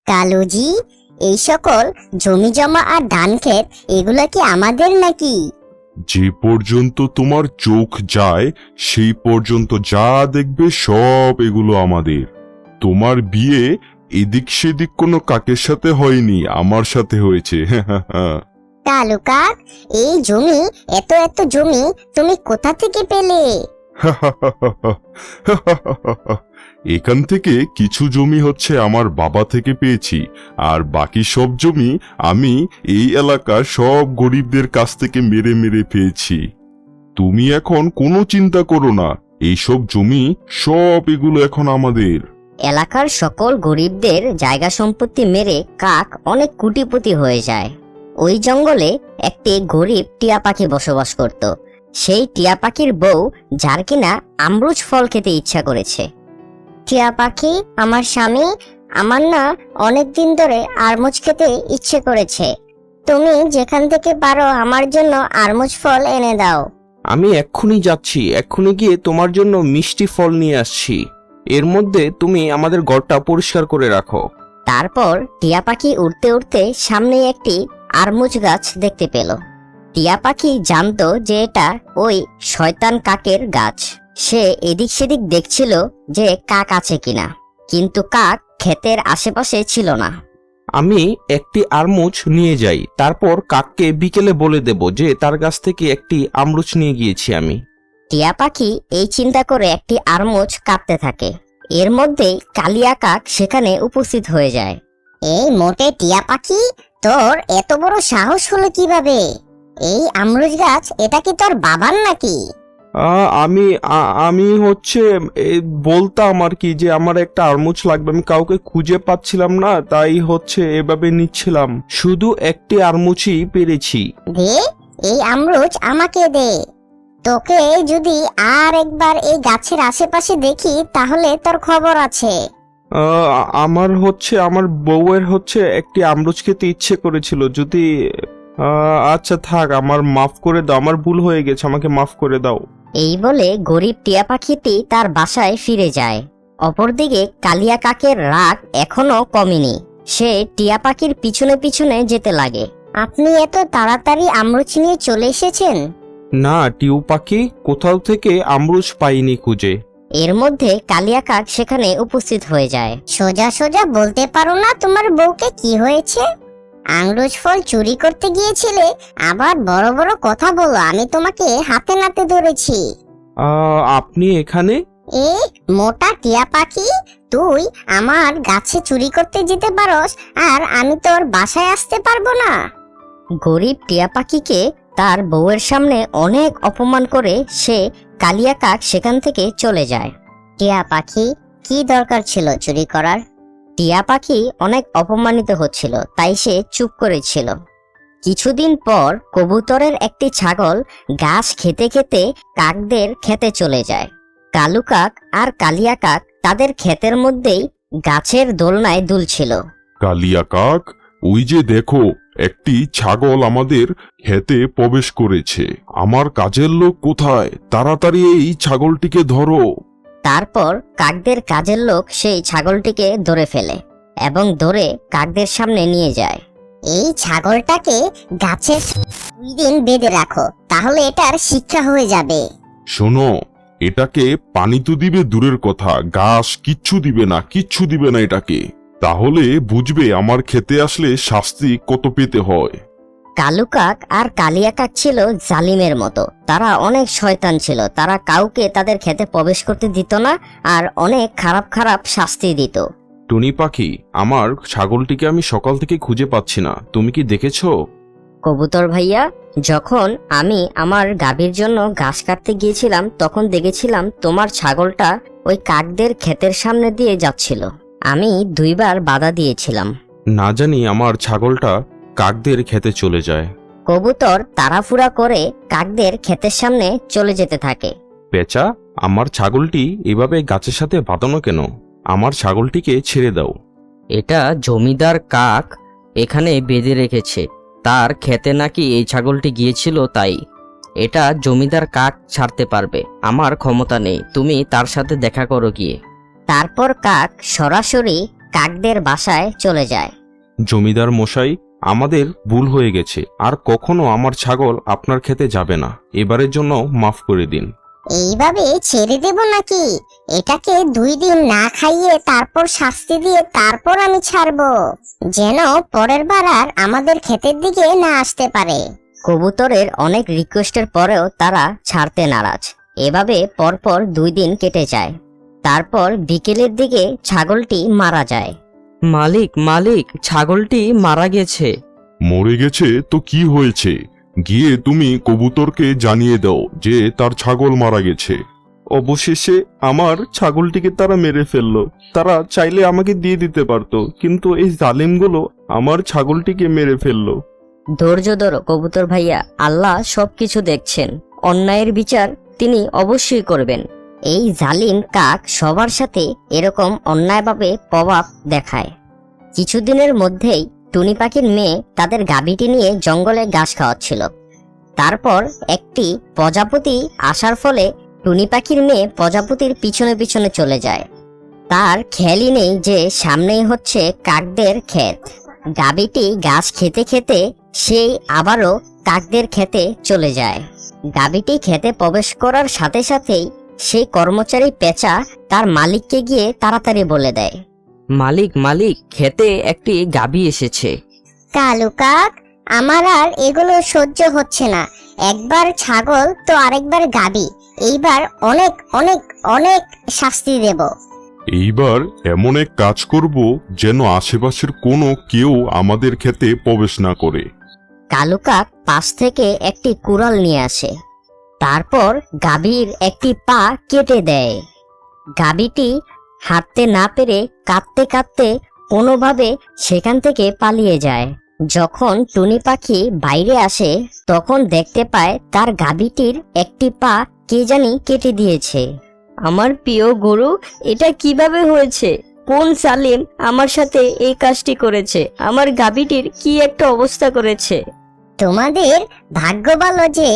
কালুজি, এই সকল জমি জমা আর ধান ক্ষেত এগুলা কি আমাদের নাকি? যে পর্যন্ত তোমার চোখ যায় সেই পর্যন্ত যা দেখবে সব এগুলো আমাদের। তোমার বিয়ে এদিক সেদিক কোনো কাকের সাথে হয়নি, আমার সাথে হয়েছে। কালু কাক, এই জমি, এত এত জমি তুমি কোথা থেকে পেলে? এখান থেকে কিছু জমি হচ্ছে আমার বাবা থেকে পেয়েছি, আর বাকি সব জমি আমি এই এলাকার সব গরিবদের কাছ থেকে মেরে মেরে পেয়েছি। তুমি এখন কোনো চিন্তা করো না, এইসব জমি সব এগুলো এখন আমাদের। এলাকার সকল গরিবদের জায়গা সম্পত্তি মেরে কাক অনেক কোটিপতি হয়ে যায়। ওই জঙ্গলে একটি গরিব টিয়া পাখি বসবাস করত। সেই টিয়া পাখির বউ, যার কিনা আমরুচ ফল খেতে ইচ্ছা করেছে। টিয়া পাখি, আমার স্বামী, আমার না অনেক দিন ধরে আরমুজ খেতে ইচ্ছে করেছে। তুমি যেখান থেকে পারো আমার জন্য আরমুজ ফল এনে দাও। আমি এক্ষুনি যাচ্ছি, এক্ষুনি গিয়ে তোমার জন্য মিষ্টি ফল নিয়ে আসছি। এর মধ্যে তুমি আমাদের ঘরটা পরিষ্কার করে রাখো। তারপর টিয়া পাখি উড়তে উড়তে সামনে একটি আরমুজ গাছ দেখতে পেল। টিয়া পাখি জানতো যে এটা ওই শয়তান কাকের গাছ। সে এদিক সেদিক দেখছিল যে কাক আছে কিনা, কিন্তু কাক ক্ষেতের আশেপাশে ছিল না। আমি একটি আরমুজ নিয়ে যাই, তারপর কাককে বিকেলে বলে দেব যে তার কাছ থেকে একটি আমরুচ নিয়ে গিয়েছি আমি। টিয়া পাখি এই চিন্তা করে একটি আরমুজ কাটতে থাকে। এর মধ্যেই কালিয়া কাক সেখানে উপস্থিত হয়ে যায়। এই মোটে টিয়া পাখি, তোর এত বড় সাহস হলো কিভাবে? এই আমরুজ গাছ, এটা কি তোর বাবার নাকি? আমি হচ্ছে বলতাম আর কি যে আমার একটা আরমুজ লাগবে, আমি কাউকে খুঁজে পাচ্ছিলাম না, তাই হচ্ছে এভাবে নিচ্ছিলাম। শুধু একটি আরমুজই পেরেছি। দে, এই আমরুজ আমাকে দে। তোকে যদি আর একবার এই গাছের আশেপাশে দেখি তাহলে তোর খবর আছে। আমার হচ্ছে আমার বউয়ের হচ্ছে একটি আমরুজ খেতে ইচ্ছে করেছিল, যদি আচ্ছা থাক, আমার মাফ করে দাও, আমার ভুল হয়ে গেছে, আমাকে মাফ করে দাও। এই বলে গরিব টিয়া পাখিটি তার বাসায় ফিরে যায়। অপরদিকে কালিয়া কাকের রাগ এখনো কমেনি। সে টিয়া পাখির পিছনে পিছনে যেতে লাগে। আপনি এত তাড়াতাড়ি আমরুচ নিয়ে চলে এসেছেন? না টিউ পাখি, কোথাও থেকে আমরুজ পাইনি খুঁজে। এর মধ্যে কালিয়া কাক সেখানে উপস্থিত হয়ে যায়। সোজা সোজা বলতে পারো না তোমার বউকে কি হয়েছে? আমরুজ ফল চুরি করতে গিয়েছিলে, আবার বড় বড় কথা বলো আমি তোমাকে হাতে নাতে ধরেছি। আপনি এখানে? এ মোটা টিয়া পাখি, তুই আমার গাছে চুরি করতে যেতে পারোস, আর আমি তোর বাসায় আসতে পারবো না? গরিব টিয়া পাখিকে তার বউয়ের সামনে অনেক অপমান করে সে কালিয়া কাক সেখান থেকে চলে যায়। টিয়া পাখি, কি দরকার ছিল চুরি করার? টিয়া পাখি অনেক অপমানিত হচ্ছিল, তাই সে চুপ করেছিল। কিছুদিন পর কবুতরের একটি ছাগল ঘাস খেতে খেতে কাকদের খেতে চলে যায়। কালু কাক আর কালিয়া কাক তাদের ক্ষেতের মধ্যেই গাছের দোলনায় দুলছিল। কালিয়া কাক, ওই যে দেখো, একটি ছাগল আমাদের ক্ষেতে প্রবেশ করেছে। আমার কাজের লোক কোথায়? তাড়াতাড়ি এই ছাগলটিকে ধরো। তারপর কাকদের কাজের লোক সেই ছাগলটিকে ধরে ফেলে এবং ধরে কাকদের সামনে নিয়ে যায়। এই ছাগলটাকে গাছের 2 দিন বেঁধে রাখো, তাহলে এটার শিক্ষা হয়ে যাবে। শোনো, এটাকে পানি তো দিবে দূরের কথা, ঘাস কিচ্ছু দিবে না, কিচ্ছু দিবে না এটাকে। তাহলে বুঝবে আমার খেতে আসলে শাস্তি কত পেতে হয়। কালু কাক আর কালিয়া কাক ছিল জালিমের মতো। তারা অনেক শয়তান ছিল। তারা কাউকে তাদের খেতে প্রবেশ করতে দিত না, আর অনেক খারাপ খারাপ শাস্তি দিত। টুনি পাখি, আমার ছাগলটিকে আমি সকাল থেকে খুঁজে পাচ্ছি না, তুমি কি দেখেছো? কবুতর ভাইয়া, যখন আমি আমার গাভীর জন্য ঘাস কাটতে গিয়েছিলাম তখন দেখেছিলাম তোমার ছাগলটা ওই কাকদের ক্ষেতের সামনে দিয়ে যাচ্ছিল। আমি 2 বার বাধা দিয়েছিলাম। না জানি আমার ছাগলটা কাকদের খেতে চলে যায়। কবুতর তাড়াহুড়া করে কাকদের ক্ষেতের সামনে চলে যেতে থাকে। পেঁচা, আমার ছাগলটি এভাবে গাছের সাথে বাঁধানো কেন? আমার ছাগলটিকে ছেড়ে দাও। এটা জমিদার কাক এখানে বেঁধে রেখেছে, তার খেতে নাকি এই ছাগলটি গিয়েছিল, তাই এটা জমিদার কাক ছাড়তে পারবে, আমার ক্ষমতা নেই, তুমি তার সাথে দেখা করো গিয়ে। তারপর কাক সরাসরি কাকদের বাসায় চলে যায়। জমিদার মশাই, আমাদের ভুল হয়ে গেছে, আর কখনো আমার ছাগল আপনার খেতে যাবে না, এবারের জন্য মাফ করে দিন। এইভাবে ছেড়ে দেব নাকি? এটাকে 2 দিন না খাইয়ে তারপর শাস্তি দিয়ে তারপর আমি ছাড়বো, যেন পরের বার আর আমাদের ক্ষেতের দিকে না আসতে পারে। কবুতরের অনেক রিকোয়েস্টের পরেও তারা ছাড়তে নারাজ। এভাবে পরপর 2 দিন কেটে যায়। তারপর বিকেলের দিকে ছাগলটি মারা যায়। মালিক মালিক, ছাগলটি মারা গেছে। মরে গেছে তো কি হয়েছে? গিয়ে তুমি কবুতরকে জানিয়ে দাও যে তার ছাগল মারা গেছে। অবশেষে আমার ছাগলটিকে তারা মেরে ফেললো। তারা চাইলে আমাকে দিয়ে দিতে পারতো, কিন্তু এই জালিমগুলো আমার ছাগলটিকে মেরে ফেললো। ধৈর্য ধরো কবুতর ভাইয়া, আল্লাহ সবকিছু দেখছেন, অন্যায়ের বিচার তিনি অবশ্যই করবেন। এই জালিম কাক সবার সাথে এরকম অন্যায়ভাবে প্রভাব দেখায়। কিছুদিনের মধ্যেই টুনি পাখির মেয়ে তাদের গাভীটি নিয়ে জঙ্গলে ঘাস খাওয়াচ্ছিল। তারপর একটি প্রজাপতি আসার ফলে টুনি পাখির মেয়ে প্রজাপতির পিছনে পিছনে চলে যায়। তার খেয়ালই নেই যে সামনেই হচ্ছে কাকদের ক্ষেত। গাভীটি ঘাস খেতে খেতে সেই আবারও কাকদের খেতে চলে যায়। গাভীটি খেতে প্রবেশ করার সাথে সাথেই সেই কর্মচারী পেঁচা তার মালিককে গিয়ে তাড়াতাড়ি বলে দেয়, মালিক মালিক, খেতে একটি গাভী এসেছে। কালু কাক, আমার আর এগুলো সহ্য হচ্ছে না। একবার ছাগল তো আরেকবার গাবি, এইবার অনেক অনেক অনেক শাস্তি দেব। এইবার এমন এক কাজ করব যেন আশেপাশের কোনো কেউ আমাদের ক্ষেতে প্রবেশ না করে। কালু কাক পাশ থেকে একটি কুড়াল নিয়ে আসে। তারপর গাভীর একটি পা কেটে দেয়। গাভীটি হাঁটতে না পেরে কাঁদতে কাঁদতে কোনোভাবে সেখান থেকে পালিয়ে যায়। যখন টুনি পাখি বাইরে আসে তখন দেখতে পায় তার গাভীটির একটি পা কে জানি কেটে দিয়েছে। আমার প্রিয় গরু, এটা কিভাবে হয়েছে? কোন সালিম আমার সাথে এই কাজটি করেছে? আমার গাভীটির কি একটা অবস্থা করেছে। তোমাদের ভাগ্য ভালো যে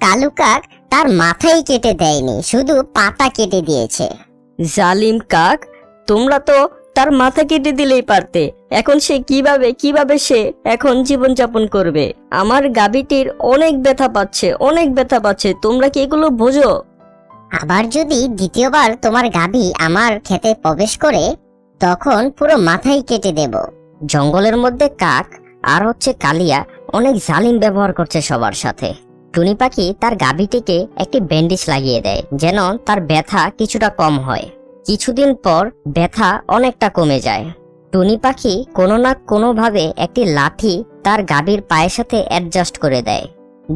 কালু কাক তার মাথাই কেটে দেয়নি, শুধু পাতা কেটে দিয়েছে। জালিম কাক, তোমরা তো তার মাথা কেটে দিলেই পারতে। এখন সে কিভাবে সে এখন জীবনযাপন করবে? আমার গাভীটির অনেক ব্যথা পাচ্ছে, অনেক ব্যথা পাচ্ছে, তোমরা কি এগুলো বোঝো? আবার যদি দ্বিতীয়বার তোমার গাভী আমার ক্ষেতে প্রবেশ করে তখন পুরো মাথাই কেটে দেব। জঙ্গলের মধ্যে কাক আর হচ্ছে কালিয়া অনেক জালিম ব্যবহার করছে সবার সাথে। টুনি পাখি তার গাভীটিকে একটি ব্যান্ডেজ লাগিয়ে দেয় যেন তার ব্যথা কিছুটা কম হয়। কিছুদিন পর ব্যথা অনেকটা কমে যায়। টুনি পাখি কোনো না কোনোভাবে একটি লাঠি তার গাভীর পায়ের সাথে অ্যাডজাস্ট করে দেয়,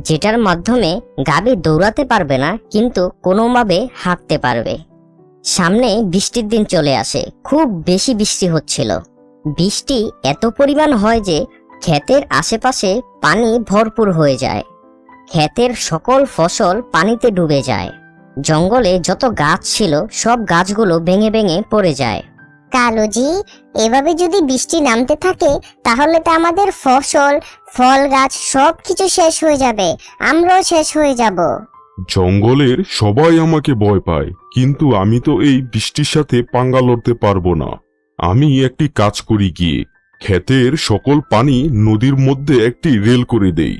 যেটার মাধ্যমে গাভী দৌড়াতে পারবে না কিন্তু কোনোভাবে হাঁটতে পারবে। সামনে বৃষ্টির দিন চলে আসে। খুব বেশি বৃষ্টি হচ্ছিল। বৃষ্টি এত পরিমাণ হয় যে ক্ষেতের আশেপাশে পানি ভরপুর হয়ে যায়। ক্ষেতের সকল ফসল পানিতে ডুবে যায়। জঙ্গলে যত গাছ ছিল সব গাছগুলো ভেঙে ভেঙে পড়ে যায়। কালুজি, এভাবে যদি বৃষ্টি নামতে থাকে তাহলে তো আমাদের ফসল, ফল গাছ সবকিছু শেষ হয়ে যাবে, আমরাও শেষ হয়ে যাব। জঙ্গলের সবাই আমাকে ভয় পায়, কিন্তু আমি তো এই বৃষ্টির সাথে পাঙ্গা লড়তে পারবো না। আমি একটি কাজ করি, গিয়ে ক্ষেতের সকল পানি নদীর মধ্যে একটি রেল করে দেই,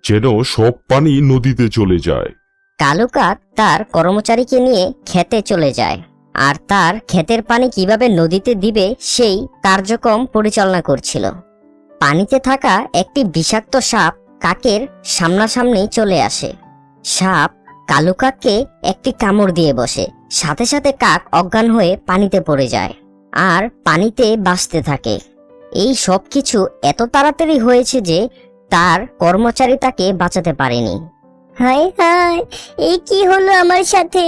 যেন সব পানি নদীতে চলে যায়। কালু কাক তার কর্মচারীকে নিয়ে খেতে চলে যায় আর তার ক্ষেতের পানি কিভাবে নদীতে দিবে সেই কার্যক্রম পরিচালনা করছিল। পানিতে থাকা একটি বিষাক্ত সাপ কাকের সামনাসামনি চলে আসে। সাপ কালু কাককে একটি কামড় দিয়ে বসে। সাথে সাথে কাক অজ্ঞান হয়ে পানিতে পড়ে যায় আর পানিতে ভাসতে থাকে। এই সব কিছু এত তাড়াতাড়ি হয়েছে যে তার কর্মচারী তাকে বাঁচাতে পারেনি। হায় হায়, এই কি হলো আমার সাথে?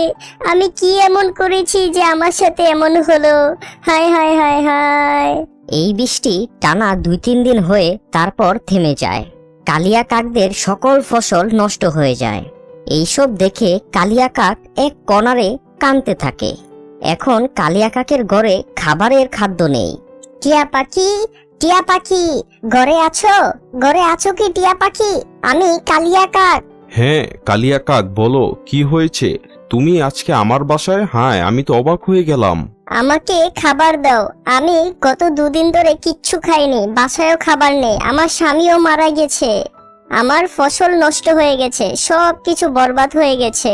আমি কি এমন করেছি যে আমার সাথে এমন হলো? হায় হায় হায় হায়। এই বৃষ্টি টানা 2-3 দিন হয়ে তারপর থেমে যায়। কালিয়া কাকদের সকল ফসল নষ্ট হয়ে যায়। এইসব দেখে কালিয়া কাক এক কর্নারে কাঁদতে থাকে। এখন কালিয়া কাকের ঘরে খাবারের খাদ্য নেই। টিয়া পাখি, টিয়া পাখি, ঘরে আছো? ঘরে আছো কি টিয়া পাখি? আমি কালিয়া কাক। হ্যাঁ কালিয়া কাক, বলো কি হয়েছে? তুমি আজকে আমার বাসায়? হ্যাঁ, আমি তো অবাক হয়ে গেলাম। আমাকে খাবার দাও। আমি গত 2 দিন ধরে কিচ্ছু খাইনি, বাসায়ও খাবার নেই, আমার স্বামীও মারা গেছে, আমার ফসল নষ্ট হয়ে গেছে, সব কিছু বরবাদ হয়ে গেছে।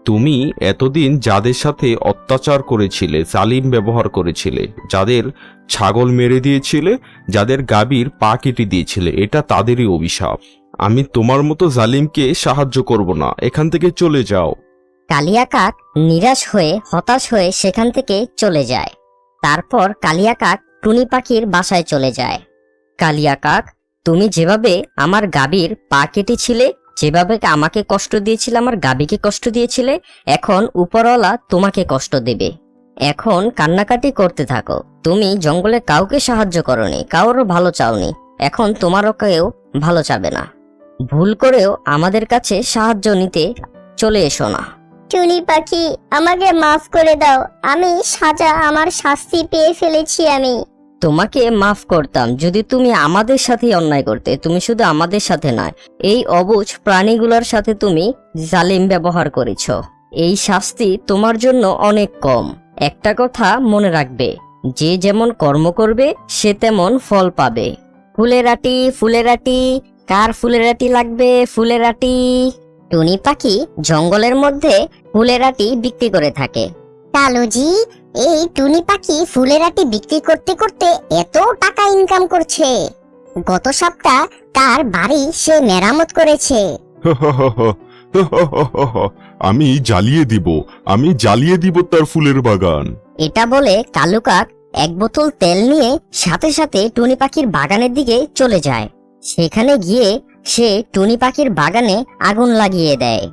তুমি এতদিন যাদের সাথে অত্যাচার করেছিলে, জালিম ব্যবহার করেছিলে, যাদের ছাগল মেরে দিয়েছিলে, যাদের গাভীর পা কেটে দিয়েছিলে, এটা তাদেরই অভিশাপ। আমি তোমার মতো জালিমকে সাহায্য করব না, এখান থেকে চলে যাও। কালিয়া কাক নিরাশ হয়ে হতাশ হয়ে সেখান থেকে চলে যায়। তারপর কালিয়া কাক টুনি পাখির বাসায় চলে যায়। কালিয়া কাক, তুমি যেভাবে আমার গাভীর পা কেটেছিলে, যেভাবে আমাকে কষ্ট দিয়েছিলে, আমার গাভীকে কষ্ট দিয়েছিলে, এখন উপরওয়ালা তোমাকে কষ্ট দেবে। এখন কান্নাকাটি করতে থাকো। তুমি জঙ্গলে কাউকে সাহায্য করনি, কারোর ভালো চাওনি, এখন তোমারও কেউ ভালো চাবে না। ভুল করেও আমাদের কাছে সাহায্য নিতে চলে এসো না। টুনি পাখি, আমাকে মাফ করে দাও, আমি আমার শাস্তি পেয়ে ফেলেছি। আমি তোমাকে মাফ করতাম যদি তুমি আমাদের সাথে অন্যায় করতে। তুমি শুধু আমাদের সাথে নয়, এই অবুঝ প্রাণীগুলোর সাথে তুমি জালিম ব্যবহার করেছ। এই শাস্তি তোমার জন্য অনেক কম। একটা কথা মনে রাখবে, যে যেমন কর্ম করবে সে তেমন ফল পাবে। ফুলের আটি, ফুলের আটি, কার ফুলের আটি লাগবে? ফুলের আটি। টুনি পাখি জঙ্গলের মধ্যে ফুলের আটি বিক্রি করে থাকে। কালুজি, এই টুনি পাখি ফুলের আটি বিক্রি করতে করতে এত টাকা ইনকাম করছে। গত সপ্তাহ তার বাড়ি সে মেরামত করেছে। আমি জ্বালিয়ে দিব তার ফুলের বাগান। এটা বলে কালু কাক এক বোতল তেল নিয়ে সাথে সাথে টুনি পাখির বাগানের দিকে চলে যায়। সেখানে গিয়ে সে টুনি পাখির বাগানে আগুন লাগিয়ে দেয়।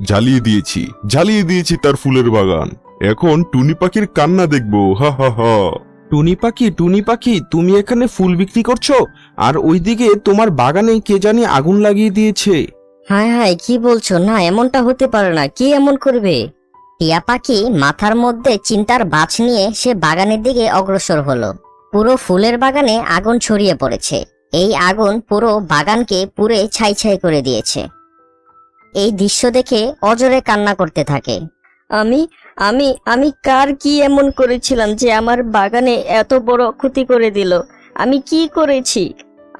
জ্বালিয়ে দিয়েছি তার ফুলের বাগান। এখন টুনি পাখির কান্না দেখবো। হা হা হা। টুনি পাখি, তুমি এখানে ফুল বিক্রি করছো, আর ওইদিকে তোমার বাগানে কে জানি আগুন লাগিয়ে দিয়েছে। হায় হায়, কি বলছো? না, এমনটা হতে পারে না। কে এমন করবে? টিয়া পাখি মাথার মধ্যে চিন্তার বাজ নিয়ে সে বাগানের দিকে অগ্রসর হলো। পুরো ফুলের বাগানে আগুন ছড়িয়ে পড়েছে। এই আগুন পুরো বাগানকে পুড়ে ছাই ছাই করে দিয়েছে। এই দৃশ্য দেখে অজরে কান্না করতে থাকে। আমি আমি আমি কার কি এমন করেছিলাম যে আমার বাগানে এত বড় ক্ষতি করে দিল? আমি কি করেছি?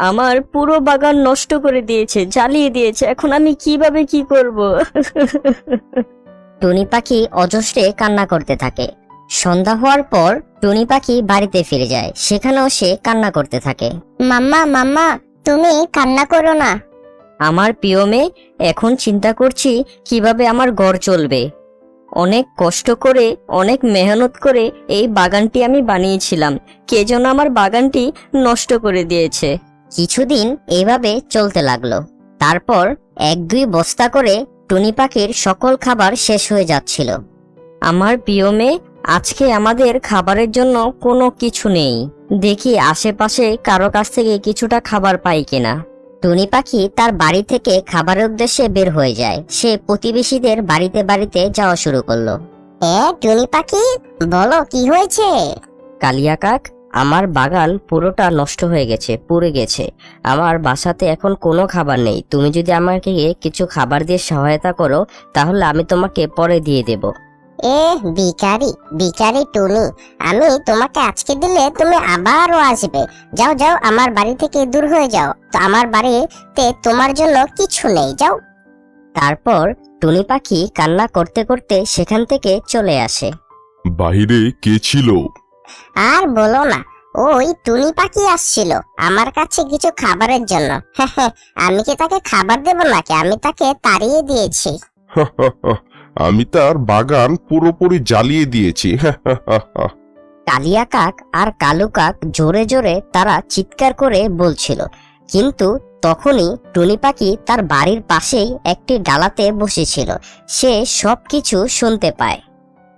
আমার পুরো বাগান নষ্ট করে দিয়েছে, জ্বালিয়ে দিয়েছে। এখন আমি কিভাবে কি করব? টুনি পাখি অজস্রে কান্না করতে থাকে। সন্ধ্যা হওয়ার পর টুনি পাখি বাড়িতে ফিরে যায়। সেখানেও সে কান্না করতে থাকে। মাম্মা, তুমি কান্না করো না। আমার প্রিয় মেয়ে, এখন চিন্তা করছি কিভাবে আমার ঘর চলবে। অনেক কষ্ট করে, অনেক মেহনত করে এই বাগানটি আমি বানিয়েছিলাম। কে যেন আমার বাগানটি নষ্ট করে দিয়েছে। কিছুদিন এভাবে চলতে লাগলো। তারপর 1-2 বস্তা করে টুনি পাখির সকল খাবার শেষ হয়ে যাচ্ছিল। আমার প্রিয় মেয়ে, আজকে আমাদের খাবারের জন্য কোনো কিছু নেই। দেখি আশেপাশে কারো কাছ থেকে কিছুটা খাবার পাই কিনা। টুনি পাখি তার বাড়ি থেকে খাবারের উদ্দেশ্যে বের হয়ে যায়। সে প্রতিবেশীদের বাড়িতে বাড়িতে যাওয়া শুরু করলো। টুনি পাখি, বলো কি হয়েছে? কালিয়া কাক, আমার বাগান পুরোটা নষ্ট হয়ে গেছে, পুড়ে গেছে। আমার বাসাতে এখন কোনো খাবার নেই। তুমি যদি আমাকে কিছু খাবার দিয়ে সহায়তা করো তাহলে আমি তোমাকে পরে দিয়ে দেব। ভিখারি টুনি, আমি তোমাকে আজকে দিলে তুমি আবারও আসবে। যাও যাও, আমার বাড়ি থেকে দূর হয়ে যাও। তো আমার বাড়িতে তোমার জন্য কিছু নেই, যাও। তারপর টুনি পাখি কান্না করতে করতে সেখান থেকে চলে আসে। বাহিরে কে ছিল? আর বলো না, ওই টুনি পাখি আসছিল আমার কাছে কিছু খাবারের জন্য। আমি কি তাকে খাবার দেব নাকি? আমি তাকে তাড়িয়ে দিয়েছি। আমি তার বাগান পুরোপুরি জ্বালিয়ে দিয়েছি। কালিয়া কাক আর কালু কাক জোরে জোরে তারা চিৎকার করে বলছিল। কিন্তু তখনই টুনি পাখি তার বাড়ির পাশেই একটি ডালাতে বসেছিল। সে সবকিছু শুনতে পায়।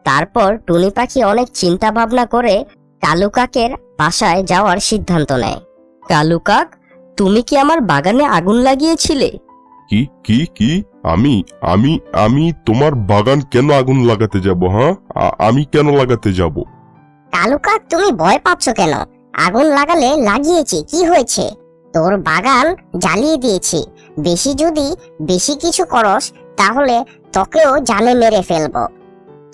তারপর টুনি পাখি অনেক চিন্তা ভাবনা করে কালু কাকের বাসায় যাওয়ার সিদ্ধান্ত নেয়। কালু কাক, তুমি কি আমার বাগানে আগুন লাগিয়েছিলে? কি? আমি তোমার বাগান কেন আগুন লাগাতে যাব? হ্যাঁ, আমি কেন লাগাতে যাব? কালু কাক, তুমি ভয় পাচ্ছ কেন? আগুন লাগালে লাগিয়েছি, কি হয়েছে? তোর বাগান জ্বালিয়ে দিয়েছি। বেশি কিছু করস তাহলে তোকেও জানে মেরে ফেলবো।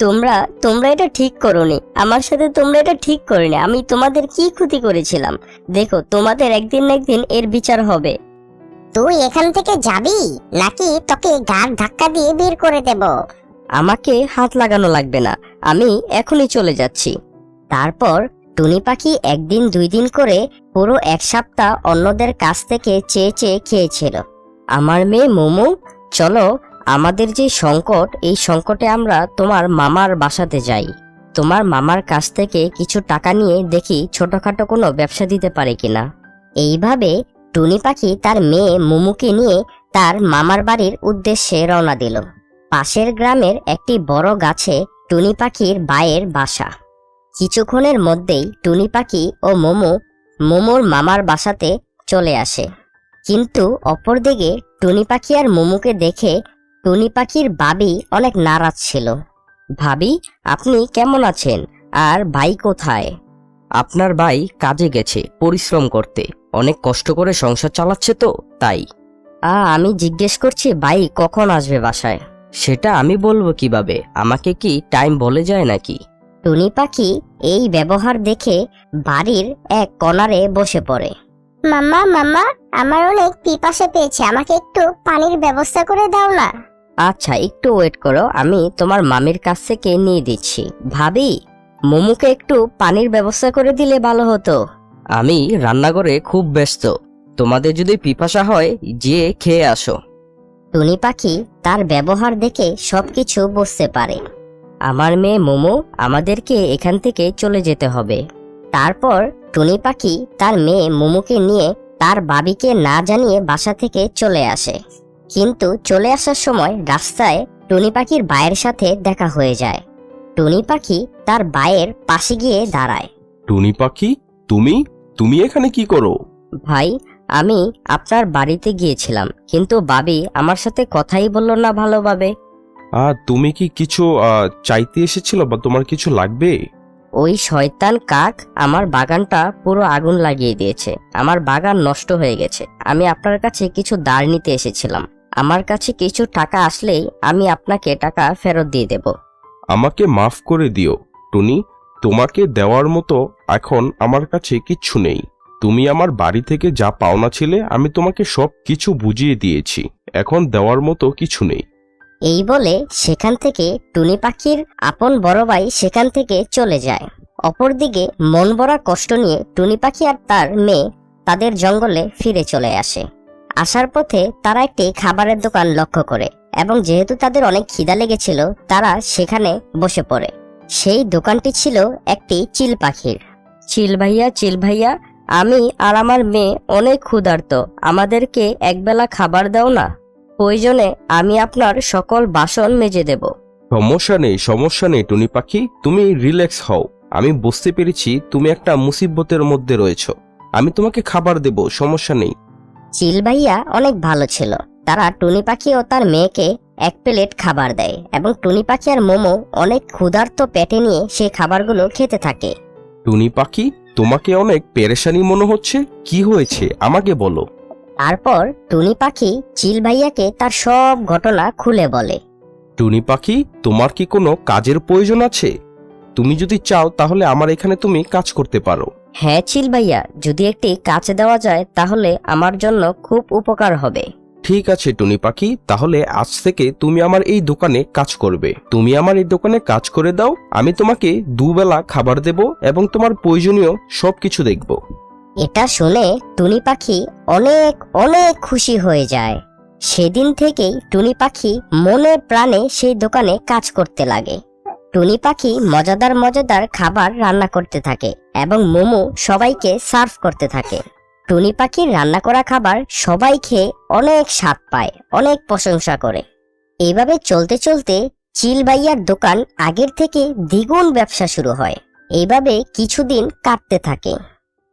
তোমরা এটা ঠিক করোনি, আমার সাথে তোমরা এটা ঠিক করোনি। আমি তোমাদের কি ক্ষতি করেছিলাম? দেখো, তোমাদের একদিন না একদিন এর বিচার হবে। তুই এখান থেকে যাবি নাকি তোকে গাড় ধাক্কা দিয়ে বের করে দেব? আমাকে হাত লাগানো লাগবে না, আমি এখনই চলে যাচ্ছি। তারপর টুনি পাখি একদিন 2 দিন করে পুরো 1 সপ্তাহ অন্যদের কাছ থেকে চেয়ে চেয়ে খেয়েছিল। আমার মেয়ে মোমো, চলো, আমাদের যে সংকট, এই সংকটে আমরা তোমার মামার বাসাতে যাই। তোমার মামার কাছ থেকে কিছু টাকা নিয়ে দেখি ছোটখাটো কোনো ব্যবসা দিতে পারে কিনা। এইভাবে টুনি পাখি তার মেয়ে মোমোকে নিয়ে তার মামার বাড়ির উদ্দেশ্যে রওনা দিল। পাশের গ্রামের একটি বড় গাছে টুনি পাখির ভাইয়ের বাসা। কিছুক্ষণের মধ্যেই টুনি পাখি ও মোমোর মামার বাসাতে চলে আসে। কিন্তু অপরদিকে টুনি পাখি আর মোমোকে দেখে টুনি পাখির ভাবি অনেক নারাজ ছিল। ভাবি, আপনি কেমন আছেন? আর ভাই কোথায়? আপনার ভাই কাজে গেছে পরিশ্রম করতে, অনেক কষ্ট করে সংসার চালাচ্ছে তো তাই। আমি জিজ্ঞেস করছি ভাই কখন আসবে বাসায়? সেটা আমি বলবো কিভাবে? আমাকে কি টাইম বলে যায় নাকি? টুনি পাখি এই ব্যবহার দেখে বাড়ির এক কর্নারে বসে পড়ে। মাম্মা মাম্মা, আমার অনেক পিপাসা পেয়েছে, আমাকে একটু পানির ব্যবস্থা করে দাও না। আচ্ছা, একটু ওয়েট করো, আমি তোমার মামির কাছ থেকে নিয়ে দিচ্ছি। ভাবি, মোমোকে একটু পানির ব্যবস্থা করে দিলে ভালো হতো। আমি রান্নাঘরে খুব ব্যস্ত, তোমাদের যদি পিপাসা হয় যে খেয়ে আসো। টুনি পাখি তার ব্যবহার দেখে সবকিছু বুঝতে পারে। আমার মেয়ে মোমো, আমাদেরকে এখান থেকে চলে যেতে হবে। তারপর টুনি পাখি তার মেয়ে মোমোকে নিয়ে তার ভাবিকে না জানিয়ে বাসা থেকে চলে আসে। কিন্তু চলে আসার সময় রাস্তায় টুনি পাখির ভাইয়ের সাথে দেখা হয়ে যায়। টুনি পাখি তার ভাইয়ের পাশে গিয়ে দাঁড়ায়। টুনি পাখি, তুমি এখানে কি করো? ভাই, আমি আপনার বাড়িতে গিয়েছিলাম, কিন্তু ভাবি আমার সাথে কথাই বলল না ভালোভাবে। তুমি কি কিছু চাইতে এসেছিল বা তোমার কিছু লাগবে? ওই শয়তান কাক আমার বাগানটা পুরো আগুন লাগিয়ে দিয়েছে, আমার বাগান নষ্ট হয়ে গেছে। আমি আপনার কাছে কিছু ধার নিতে এসেছিলাম, আমার কাছে কিছু টাকা আসলেই আমি আপনাকে টাকা ফেরত দিয়ে দেব। আমাকে মাফ করে দিও টুনি, তোমাকে দেওয়ার মতো এখন আমার কাছে কিচ্ছু নেই। তুমি আমার বাড়ি থেকে যা পাওনা ছিলে আমি তোমাকে সব কিছু বুঝিয়ে দিয়েছি, এখন দেওয়ার মতো কিছু নেই। এই বলে সেখান থেকে টুনি পাখির আপন বড় ভাই সেখান থেকে চলে যায়। অপরদিকে মন ভরা কষ্ট নিয়ে টুনি পাখি আর তার মেয়ে তাদের জঙ্গলে ফিরে চলে আসে। আসার পথে তারা একটি খাবারের দোকান লক্ষ্য করে এবং যেহেতু তাদের অনেক খিদা লেগেছিল তারা সেখানে বসে পড়ে। সেই দোকানটি ছিল একটি চিল পাখির। চিল ভাইয়া, আমি আর আমার মেয়ে অনেক ক্ষুধার্ত, আমাদেরকে একবেলা খাবার দাও না, প্রয়োজনে আমি আপনার সকল বাসন মেজে দেব। সমস্যা নেই টুনি পাখি, তুমি রিল্যাক্স হও। আমি বুঝতে পেরেছি তুমি একটা মুসিবতের মধ্যে রয়েছো, আমি তোমাকে খাবার দেব, সমস্যা নেই। চিল ভাইয়া অনেক ভালো ছিল। তারা টুনি পাখি ও তার মেয়েকে 1 প্লেট খাবার দেয় এবং টুনি পাখি আর মোমো অনেক ক্ষুধার্ত পেটে নিয়ে সেই খাবারগুলো খেতে থাকে। টুনি পাখি, তোমাকে অনেক পেরেশানি মনে হচ্ছে, কি হয়েছে আমাকে বলো। তারপর টুনি পাখি চিল ভাইয়াকে তার সব ঘটনা খুলে বলে। টুনি পাখি, তোমার কি কোনো কাজের প্রয়োজন আছে? তুমি যদি চাও তাহলে আমার এখানে তুমি কাজ করতে পারো। হ্যাঁ চিল ভাইয়া, যদি একটি কাজ দেওয়া যায় তাহলে আমার জন্য খুব উপকার হবে। ঠিক আছে টুনি পাখি, তাহলে আজ থেকে তুমি আমার এই দোকানে কাজ করবে। তুমি আমার এই দোকানে কাজ করে দাও, আমি তোমাকে 2 বেলা খাবার দেব এবং তোমার প্রয়োজনীয় সবকিছু দেখব। এটা শুনে টুনি পাখি অনেক অনেক খুশি হয়ে যায়। সেদিন থেকেই টুনি পাখি মনে প্রাণে সেই দোকানে কাজ করতে লাগে। টুনি পাখি মজাদার মজাদার খাবার রান্না করতে থাকে এবং মোমো সবাইকে সার্ভ করতে থাকে। টুনি পাখির রান্না করা খাবার সবাই খেয়ে অনেক স্বাদ পায়, অনেক প্রশংসা করে। এইভাবে চলতে চলতে চিল ভাইয়ার দোকান আগের থেকে দ্বিগুণ ব্যবসা শুরু হয়। এইভাবে কিছুদিন কাটতে থাকে।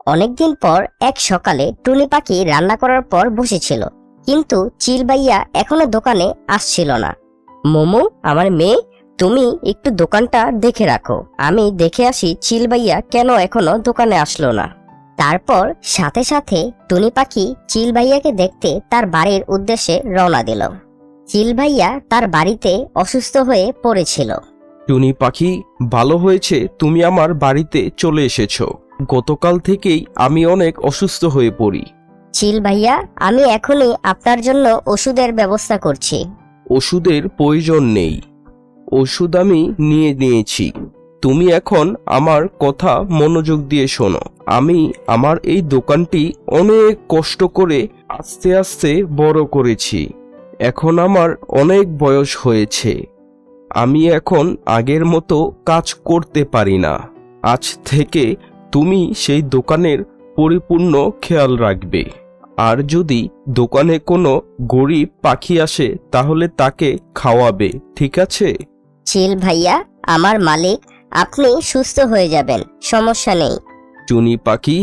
অনেকদিন পর এক সকালে টুনি পাখি রান্না করার পর বসেছিল, কিন্তু চিল ভাইয়া এখনো দোকানে আসছিল না। মোমো, আমার মেয়ে, তুমি একটু দোকানটা দেখে রাখো, আমি দেখে আসি চিল ভাইয়া কেন এখনো দোকানে আসলো না। তারপর সাথে সাথে টুনি পাখি চিল ভাইয়াকে দেখতে তার বাড়ির উদ্দেশ্যে রওনা দিল। চিল ভাইয়া তার বাড়িতে অসুস্থ হয়ে পড়েছিল। টুনি পাখি, ভালো হয়েছে তুমি আমার বাড়িতে চলে এসেছো। গতকাল থেকেই আমি অনেক অসুস্থ হয়ে পড়ি। চিল ভাইয়া, আমি এখনই আপনার জন্য ওষুধের ব্যবস্থা করছি। ওষুধের প্রয়োজন নেই, ওষুধ আমি নিয়ে নিয়েছি। তুমি এখন আমার কথা মনোযোগ দিয়ে শোনো। আমি আমার এই দোকানটি অনেক কষ্ট করে আস্তে আস্তে বড় করেছি। এখন আমার অনেক বয়স হয়েছে, আমি এখন আগের মতো কাজ করতে পারি না। আজ থেকে তুমি সেই দোকানের পরিপূর্ণ খেয়াল রাখবে। আর যদি দোকানে কোনো গরিব পাখি আসে তাহলে তাকে খাওয়াবে, ঠিক আছে? চিল ভাইয়া, আমার মালিক, আপনি সুস্থ হয়ে যাবেন, সমস্যা নেই। টুনি পাখি,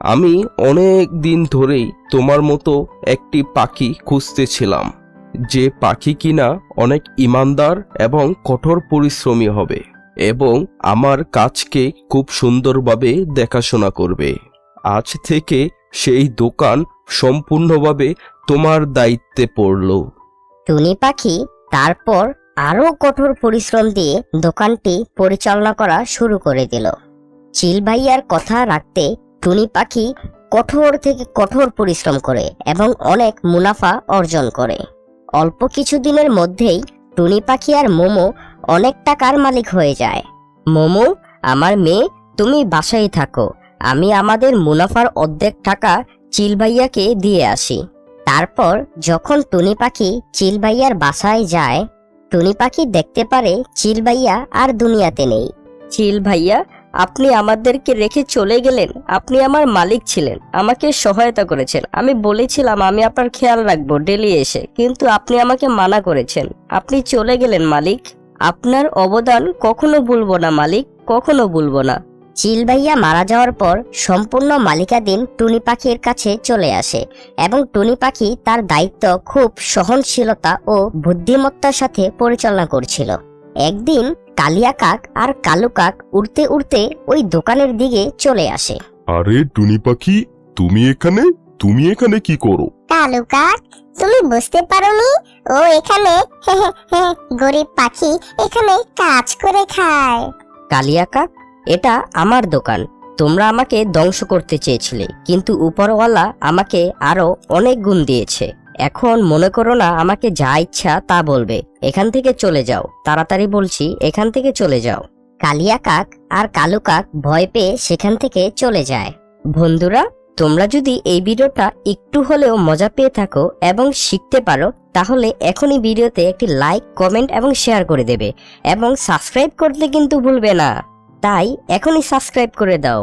আমি অনেক দিন ধরেই তোমার মতো একটি পাখি খুঁজতেছিলাম, যে পাখি কিনা অনেক ইমানদার এবং কঠোর পরিশ্রমী হবে এবং আমার কাজকে খুব সুন্দরভাবে দেখাশোনা করবে। আজ থেকে সেই দোকান সম্পূর্ণভাবে তোমার দায়িত্বে পড়ল। টুনি পাখি তারপর আরো কঠোর পরিশ্রম দিয়ে দোকানটি পরিচালনা করা শুরু করে দিল। চিল ভাইয়ার কথা রাখতে টুনি পাখি কঠোর থেকে কঠোর পরিশ্রম করে এবং অনেক মুনাফা অর্জন করে। অল্প কিছুদিনের মধ্যেই টুনি পাখি আর মোমো অনেক টাকার মালিক হয়ে যায়। মোমো, আমার মেয়ে, তুমি বাসায় থাকো, আমি আমাদের মুনাফার অর্ধেক টাকা চিল ভাইয়াকে দিয়ে আসি। তারপর যখন টুনি পাখি চিল ভাইয়ার বাসায় যায়, টুনি পাখি দেখতে পারে চিল ভাইয়া আর দুনিয়াতে নেই। চিল ভাইয়া, আপনি আমাদেরকে রেখে চলে গেলেন। আপনি আমার মালিক ছিলেন, আমাকে সহায়তা করেছেন। আমি বলেছিলাম আমি আপনার খেয়াল রাখবো ডেলি এসে, কিন্তু আপনি আমাকে মানা করেছেন। আপনি চলে গেলেন মালিক, আপনার অবদান কখনো ভুলবো না মালিক, কখনো ভুলবো না। চিল ভাইয়া মারা যাওয়ার পর সম্পূর্ণ মালিকাধীন টুনি পাখির কাছে চলে আসে এবং টুনি পাখি তার দায়িত্ব খুব সহনশীলতা ও বুদ্ধিমত্তার সাথে পরিচালনা করছিল। একদিন কালিয়া কাক আর কালু কাক উড়তে উড়তে ওই দোকানের দিকে চলে আসে। আরে টুনি পাখি, তুমি এখানে কি করো? কালু কাক, তুমি বুঝতে পারোনি? ও এখানে গরিব পাখি এখানে কাজ করে খায়। কালিয়া কাক, এটা আমার দোকান। তোমরা আমাকে ধ্বংস করতে চেয়েছিলে, কিন্তু উপরওয়ালা আমাকে আরো অনেক গুণ দিয়েছে। এখন মনে করো না আমাকে যা ইচ্ছা তা বলবে। এখান থেকে চলে যাও, তাড়াতাড়ি বলছি, এখান থেকে চলে যাও। কালিয়া কাক আর কালু কাক ভয় পেয়ে সেখান থেকে চলে যায়। বন্ধুরা, তোমরা যদি এই ভিডিওটা একটু হলেও মজা পেয়ে থাকো এবং শিখতে পারো, তাহলে এখনই ভিডিওতে একটি লাইক, কমেন্ট এবং শেয়ার করে দেবে এবং সাবস্ক্রাইব করতে কিন্তু ভুলবে না। তাই এখনই সাবস্ক্রাইব করে দাও।